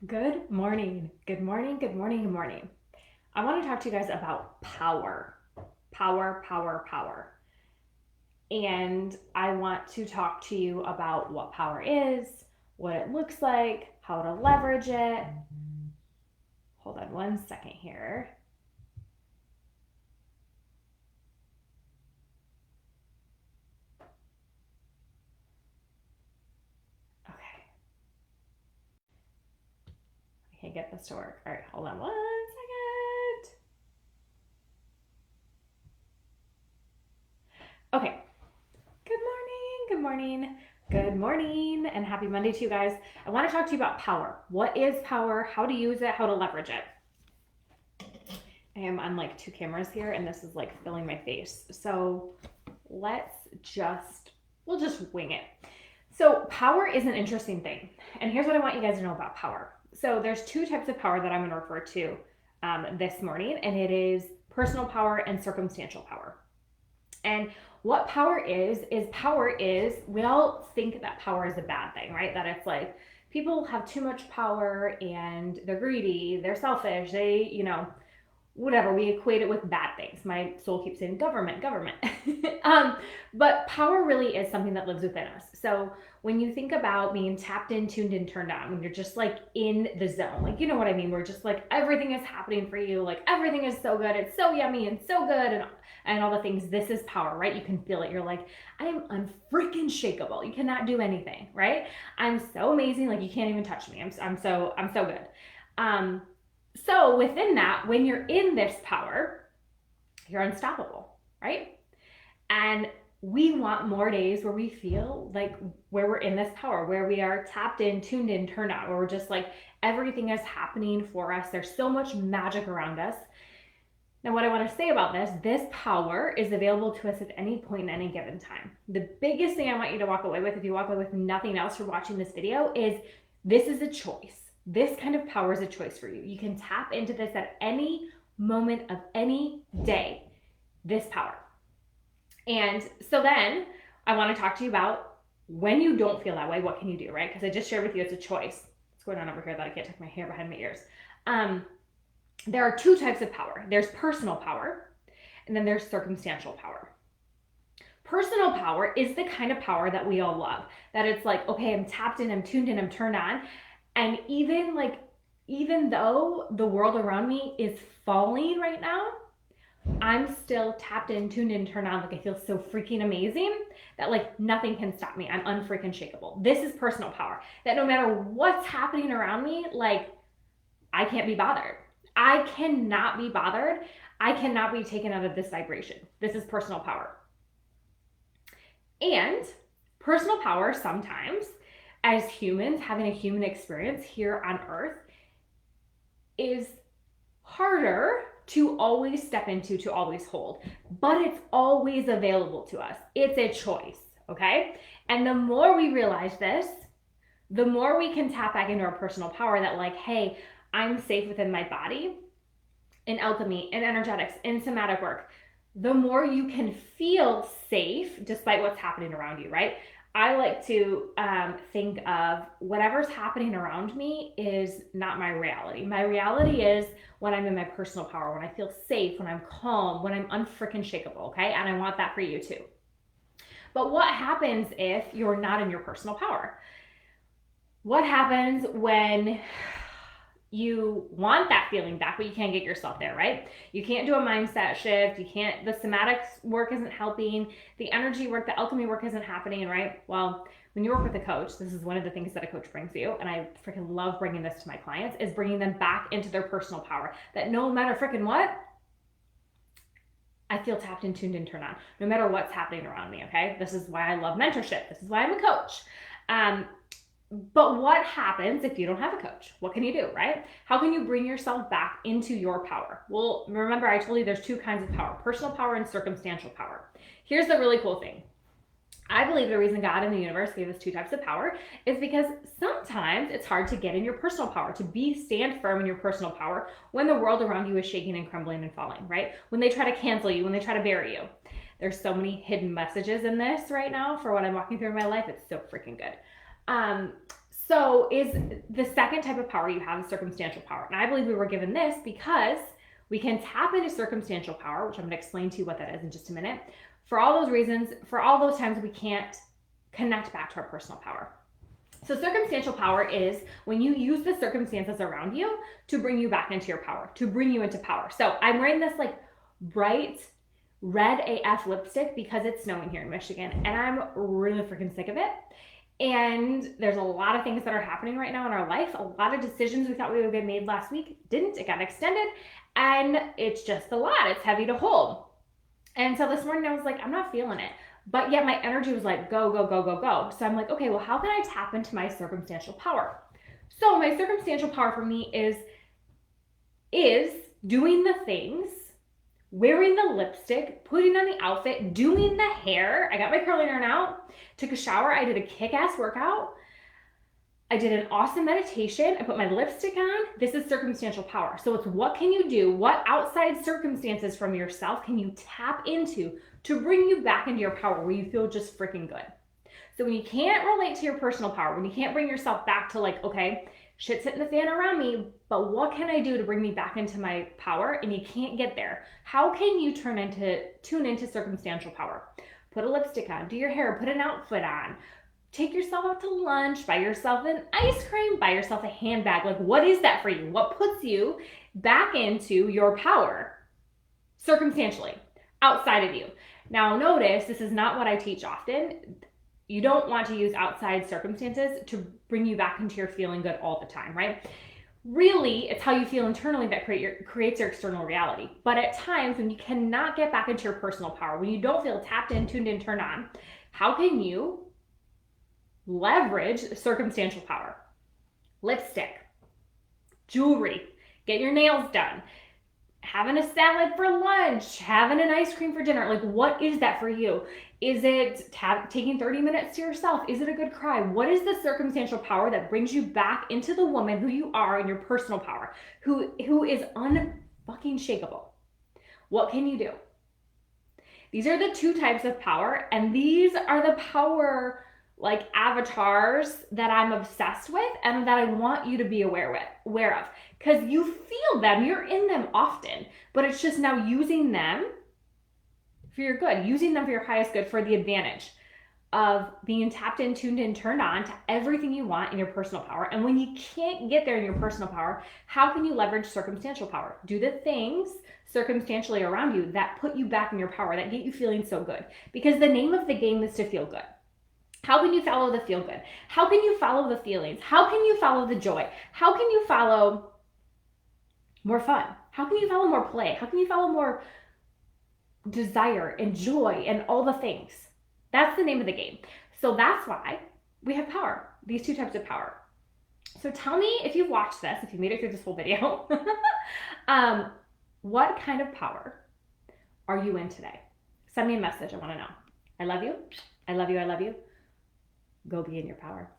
Good morning. Good morning. Good morning. Good morning. I want to talk to you guys about power. Power, power, power. And I want to talk to you about what power is, what it looks like, how to leverage it. Hold on one second here. Okay. I can't get this to work. All right, hold on one second. Okay. Good morning. Good morning. Good morning and happy Monday to you guys. I want to talk to you about power. What is power? How to use it? How to leverage it? I am on like two cameras here and this is like filling my face. So we'll just wing it. So power is an interesting thing. And here's what I want you guys to know about power. So there's two types of power that I'm going to refer to this morning, and it is personal power and circumstantial power. And what power is, we all think that power is a bad thing, right? That it's like people have too much power and they're greedy, they're selfish, whatever, we equate it with bad things. My soul keeps saying government. But power really is something that lives within us. So when you think about being tapped in, tuned in, turned on, when you're just like in the zone, like, you know what I mean? We're just like, everything is happening for you. Like everything is so good. It's so yummy and so good. And all the things, this is power, right? You can feel it. You're like, I am unfreaking shakable. You cannot do anything, right? I'm so amazing. Like you can't even touch me. I'm so good. So within that, when you're in this power, you're unstoppable, right? And we want more days where we feel like where we're in this power, where we are tapped in, tuned in, turned on, where we're just like everything is happening for us. There's so much magic around us. Now, what I want to say about this power is available to us at any point in any given time. The biggest thing I want you to walk away with, if you walk away with nothing else for watching this video, is this is a choice. This kind of power is a choice for you. You can tap into this at any moment of any day, this power. And so then I want to talk to you about when you don't feel that way, what can you do, right? Because I just shared with you it's a choice. What's going on over here that I can't tuck my hair behind my ears? There are two types of power. There's personal power, and then there's circumstantial power. Personal power is the kind of power that we all love. That it's like, okay, I'm tapped in, I'm tuned in, I'm turned on. And even though the world around me is falling right now, I'm still tapped in, tuned in, turned on. Like I feel so freaking amazing that like nothing can stop me. I'm unfreaking shakable. This is personal power. That no matter what's happening around me, like I can't be bothered. I cannot be bothered. I cannot be taken out of this vibration. This is personal power. And personal power sometimes, as humans having a human experience here on earth, is harder to always step into, to always hold, but it's always available to us. It's a choice, okay? And the more we realize this, the more we can tap back into our personal power that like, hey, I'm safe within my body, in alchemy, in energetics, in somatic work. The more you can feel safe despite what's happening around you, right? I like to think of whatever's happening around me is not my reality. My reality is when I'm in my personal power, when I feel safe, when I'm calm, when I'm unfreaking shakable, okay? And I want that for you too. But what happens if you're not in your personal power? What happens when you want that feeling back, but you can't get yourself there, right? You can't do a mindset shift. The somatic work isn't helping. The energy work, the alchemy work isn't happening, right? Well, when you work with a coach, this is one of the things that a coach brings you, and I freaking love bringing this to my clients, is bringing them back into their personal power. That no matter freaking what, I feel tapped in, tuned in, turned on, no matter what's happening around me, okay? This is why I love mentorship. This is why I'm a coach. But what happens if you don't have a coach? What can you do, right? How can you bring yourself back into your power? Well, remember I told you there's two kinds of power, personal power and circumstantial power. Here's the really cool thing. I believe the reason God and the universe gave us two types of power is because sometimes it's hard to get in your personal power, to stand firm in your personal power when the world around you is shaking and crumbling and falling, right? When they try to cancel you, when they try to bury you. There's so many hidden messages in this right now for what I'm walking through in my life. It's so freaking good. So is the second type of power you have is circumstantial power. And I believe we were given this because we can tap into circumstantial power, which I'm going to explain to you what that is in just a minute, for all those reasons, for all those times we can't connect back to our personal power. So circumstantial power is when you use the circumstances around you to bring you back into your power, to bring you into power. So I'm wearing this like bright red AF lipstick because it's snowing here in Michigan, and I'm really freaking sick of it. And there's a lot of things that are happening right now in our life. A lot of decisions we thought we would get made last week didn't. It got extended, and it's just a lot. It's heavy to hold. And so this morning I was like, I'm not feeling it. But yet my energy was like, go, go, go, go, go. So I'm like, okay, well, how can I tap into my circumstantial power? So my circumstantial power for me is doing the things, wearing the lipstick, putting on the outfit, doing the hair. I got my curling iron out, took a shower. I did a kick-ass workout. I did an awesome meditation. I put my lipstick on. This is circumstantial power. So it's what can you do? What outside circumstances from yourself can you tap into to bring you back into your power where you feel just freaking good? So when you can't relate to your personal power, when you can't bring yourself back to like, okay, shit's hitting the fan around me, but what can I do to bring me back into my power? And you can't get there. How can you tune into circumstantial power? Put a lipstick on, do your hair, put an outfit on, take yourself out to lunch, buy yourself an ice cream, buy yourself a handbag. Like, what is that for you? What puts you back into your power circumstantially outside of you? Now, notice this is not what I teach often. You don't want to use outside circumstances to bring you back into your feeling good all the time, right? Really, it's how you feel internally that creates your external reality. But at times when you cannot get back into your personal power, when you don't feel tapped in, tuned in, turned on, how can you leverage circumstantial power? Lipstick, jewelry, get your nails done, having a salad for lunch, having an ice cream for dinner. Like, what is that for you? Is it taking 30 minutes to yourself? Is it a good cry? What is the circumstantial power that brings you back into the woman who you are in your personal power, who is unfucking shakeable? What can you do? These are the two types of power, and these are the power like avatars that I'm obsessed with and that I want you to be aware of, because you feel them, you're in them often, but it's just now using them for your good, using them for your highest good, for the advantage of being tapped in, tuned in, turned on to everything you want in your personal power. And when you can't get there in your personal power, how can you leverage circumstantial power? Do the things circumstantially around you that put you back in your power, that get you feeling so good, because the name of the game is to feel good. How can you follow the feel good? How can you follow the feelings? How can you follow the joy? How can you follow more fun? How can you follow more play? How can you follow more desire and joy and all the things? That's the name of the game. So that's why we have power, these two types of power. So tell me if you've watched this, if you made it through this whole video, what kind of power are you in today? Send me a message. I want to know. I love you. I love you. I love you. Go be in your power.